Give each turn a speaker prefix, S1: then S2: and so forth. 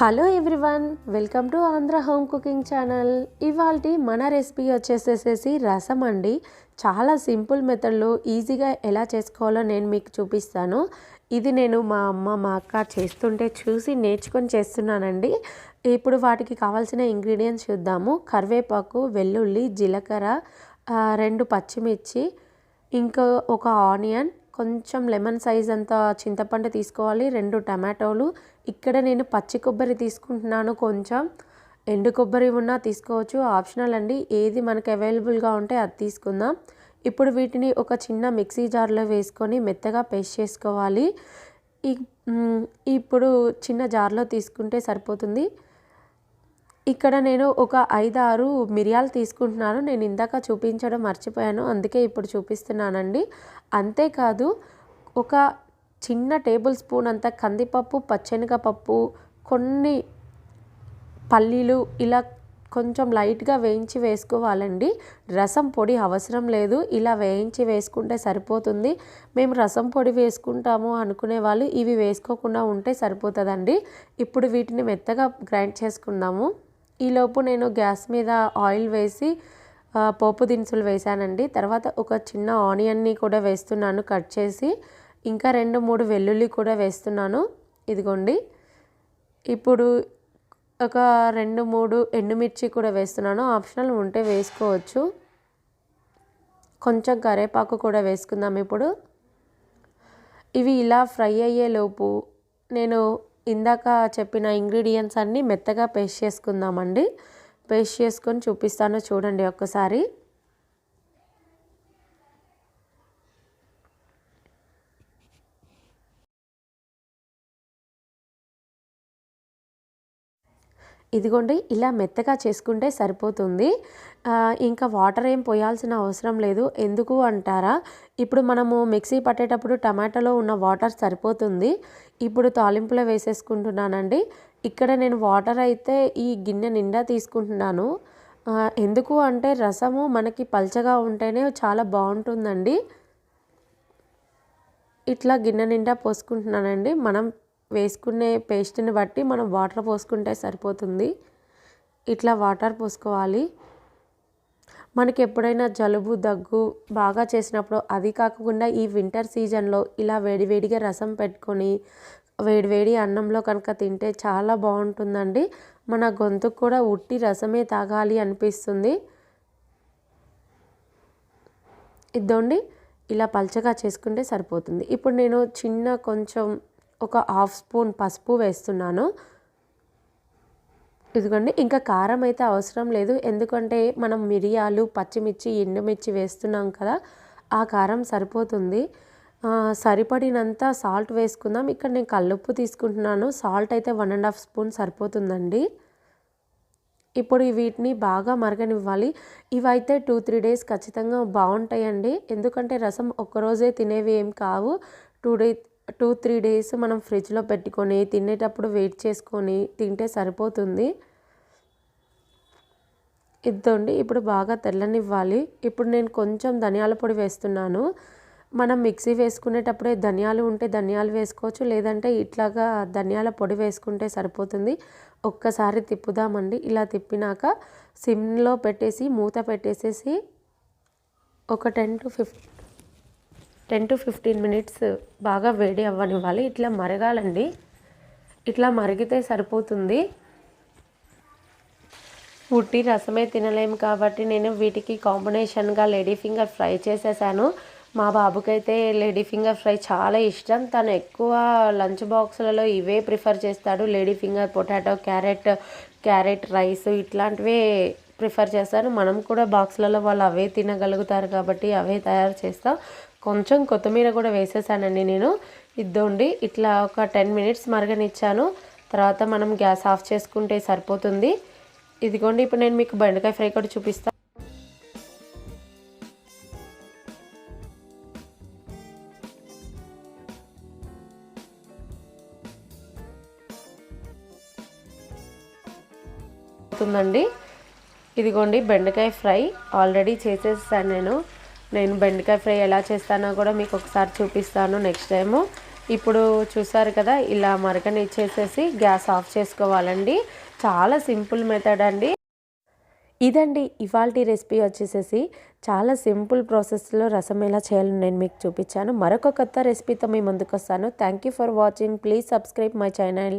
S1: Hello everyone, welcome to Andhra home cooking channel. ఇవాల్టి మన recipe వచ్చేసేసి రసం అండి. చాలా సింపుల్ మెథడ్లో ఈజీగా ఎలా చేసుకోవాలో నేను మీకు చూపిస్తాను. ఇది నేను మా అమ్మ మా అక్క చేస్తుంటే చూసి నేర్చుకొని చేస్తున్నానండి. ఇప్పుడు వాటికి కావాల్సిన ఇంగ్రీడియంట్స్ చూద్దాము. కరివేపాకు, వెల్లుల్లి, జీలకర్ర, 2 పచ్చిమిర్చి, ఇంకా ఒక ఆనియన్, కొంచెం లెమన్ సైజ్ అంత చింతపండు తీసుకోవాలి, 2 టమాటోలు. ఇక్కడ నేను పచ్చి కొబ్బరి తీసుకుంటున్నాను, కొంచెం ఎండు కొబ్బరి ఉన్నా తీసుకోవచ్చు, ఆప్షనల్ అండి. ఏది మనకు అవైలబుల్గా ఉంటే అది తీసుకుందాం. ఇప్పుడు వీటిని ఒక చిన్న మిక్సీ జార్లో వేసుకొని మెత్తగా పేస్ట్ చేసుకోవాలి. ఇప్పుడు చిన్న జార్లో తీసుకుంటే సరిపోతుంది. ఇక్కడ నేను ఒక 5-6 మిరియాలు తీసుకుంటున్నాను. నేను ఇందాక చూపించడం మర్చిపోయాను, అందుకే ఇప్పుడు చూపిస్తున్నానండి. అంతేకాదు ఒక చిన్న టేబుల్ స్పూన్ అంత కందిపప్పు, పచ్చెనగపప్పు, కొన్ని పల్లీలు ఇలా కొంచెం లైట్గా వేయించి వేసుకోవాలండి. రసం పొడి అవసరం లేదు, ఇలా వేయించి వేసుకుంటే సరిపోతుంది. మేము రసం పొడి వేసుకుంటాము అనుకునే వాళ్ళు ఇవి వేసుకోకుండా ఉంటే సరిపోతుందండి. ఇప్పుడు వీటిని మెత్తగా గ్రైండ్ చేసుకుందాము. ఈలోపు నేను గ్యాస్ మీద ఆయిల్ వేసి పోపు దినుసులు వేసానండి. తర్వాత ఒక చిన్న ఆనియన్ని కూడా వేస్తున్నాను కట్ చేసి, ఇంకా 2-3 వెల్లుల్లి కూడా వేస్తున్నాను. ఇదిగోండి. ఇప్పుడు ఒక 2-3 ఎండుమిర్చి కూడా వేస్తున్నాను, ఆప్షనల్ ఉంటే వేసుకోవచ్చు. కొంచెం కరివేపాకు కూడా వేసుకుందాం. ఇప్పుడు ఇవి ఇలా ఫ్రై అయ్యేలోపు నేను ఇందాక చెప్పిన ఇంగ్రీడియంట్స్ అన్నీ మెత్తగా పేస్ట్ చేసుకుందామండి. పేస్ట్ చేసుకొని చూపిస్తాను, చూడండి ఒక్కసారి. ఇదిగోండి, ఇలా మెత్తగా చేసుకుంటే సరిపోతుంది. ఇంకా వాటర్ ఏం పోయాల్సిన అవసరం లేదు. ఎందుకు అంటారా, ఇప్పుడు మనము మిక్సీ పట్టేటప్పుడు టమాటాలో ఉన్న వాటర్ సరిపోతుంది. ఇప్పుడు తాలింపులో వేసేసుకుంటున్నానండి. ఇక్కడ నేను వాటర్ అయితే ఈ గిన్నె నిండా తీసుకుంటున్నాను. ఎందుకు అంటే రసము మనకి పల్చగా ఉంటేనే చాలా బాగుంటుందండి. ఇట్లా గిన్నె నిండా పోసుకుంటున్నానండి. మనం వేసుకునే పేస్ట్ని బట్టి మనం వాటర్ పోసుకుంటే సరిపోతుంది. ఇట్లా వాటర్ పోసుకోవాలి. మనకి ఎప్పుడైనా జలుబు దగ్గు బాగా చేసినప్పుడు, అది కాకుండా ఈ వింటర్ సీజన్లో ఇలా వేడివేడిగా రసం పెట్టుకొని వేడివేడి అన్నంలో కనుక తింటే చాలా బాగుంటుందండి. మన గొంతుకు కూడా ఉట్టి రసమే తాగాలి అనిపిస్తుంది. ఇద్దండి, ఇలా పల్చగా చేసుకుంటే సరిపోతుంది. ఇప్పుడు నేను కొంచెం ఒక 1/2 స్పూన్ పసుపు వేస్తున్నాను. ఇదిగోండి. ఇంకా కారం అయితే అవసరం లేదు, ఎందుకంటే మనం మిరియాలు, పచ్చిమిర్చి, ఎండుమిర్చి వేస్తున్నాం కదా, ఆ కారం సరిపోతుంది. సరిపడినంత సాల్ట్ వేసుకుందాం. ఇక్కడ నేను కల్లుప్పు తీసుకుంటున్నాను. సాల్ట్ అయితే 1.5 స్పూన్ సరిపోతుందండి. ఇప్పుడు వీటిని బాగా మరగనివ్వాలి. ఇవైతే 2-3 డేస్ ఖచ్చితంగా బాగుంటాయండి, ఎందుకంటే రసం ఒక్కరోజే తినేవి ఏం కావు. 2-3 డేస్ మనం ఫ్రిడ్జ్లో పెట్టుకొని తినేటప్పుడు వెయిట్ చేసుకొని తింటే సరిపోతుంది. ఇద్దండి, ఇప్పుడు బాగా తెల్లనివ్వాలి. ఇప్పుడు నేను కొంచెం ధనియాల పొడి వేస్తున్నాను. మనం మిక్సీ వేసుకునేటప్పుడే ధనియాలు ఉంటే ధనియాలు వేసుకోవచ్చు, లేదంటే ఇట్లాగా ధనియాల పొడి వేసుకుంటే సరిపోతుంది. ఒక్కసారి తిప్పుదామండి. ఇలా తిప్పినాక సిమ్లో పెట్టేసి మూత పెట్టేసేసి ఒక 10-15 మినిట్స్ బాగా వేడి అవ్వనివ్వాలి. ఇట్లా మరగాలండి. ఇట్లా మరిగితే సరిపోతుంది. ఉట్టి రసమే తినలేము కాబట్టి నేను వీటికి కాంబినేషన్గా లేడీ ఫింగర్ ఫ్రై చేసేసాను. మా బాబుకైతే లేడీ ఫింగర్ ఫ్రై చాలా ఇష్టం. తను ఎక్కువ లంచ్ బాక్సులలో ఇవే ప్రిఫర్ చేస్తాడు. Lady finger, potato, carrot rice ఇట్లాంటివే ప్రిఫర్ చేస్తాను. మనం కూడా బాక్సులలో వాళ్ళు అవే తినగలుగుతారు కాబట్టి అవే తయారు చేస్తాం. కొంచెం కొత్తిమీర కూడా వేసేసానండి నేను. ఇద్దండి, ఇట్లా ఒక 10 మినిట్స్ మరగనిచ్చాను. తర్వాత మనం గ్యాస్ ఆఫ్ చేసుకుంటే సరిపోతుంది. ఇదిగోండి, ఇప్పుడు నేను మీకు బెండకాయ ఫ్రై కూడా చూపిస్తాను. ఇదిగోండి, బెండకాయ ఫ్రై ఆల్రెడీ చేసేసాను నేను బెండకాయ ఫ్రై ఎలా చేస్తానో కూడా మీకు ఒకసారి చూపిస్తాను నెక్స్ట్ టైము. ఇప్పుడు చూసారు కదా, ఇలా మరగనిచ్చేసేసి గ్యాస్ ఆఫ్ చేసుకోవాలండి. చాలా సింపుల్ మెథడ్ అండి. ఇదండి ఇవాల్టి రెసిపీ వచ్చేసేసి చాలా సింపుల్ ప్రాసెస్లో రసం ఎలా చేయాలో నేను మీకు చూపించాను. మరొక కొత్త రెసిపీతో మీ ముందుకు వస్తాను. Thank you for watching. Please subscribe my channel.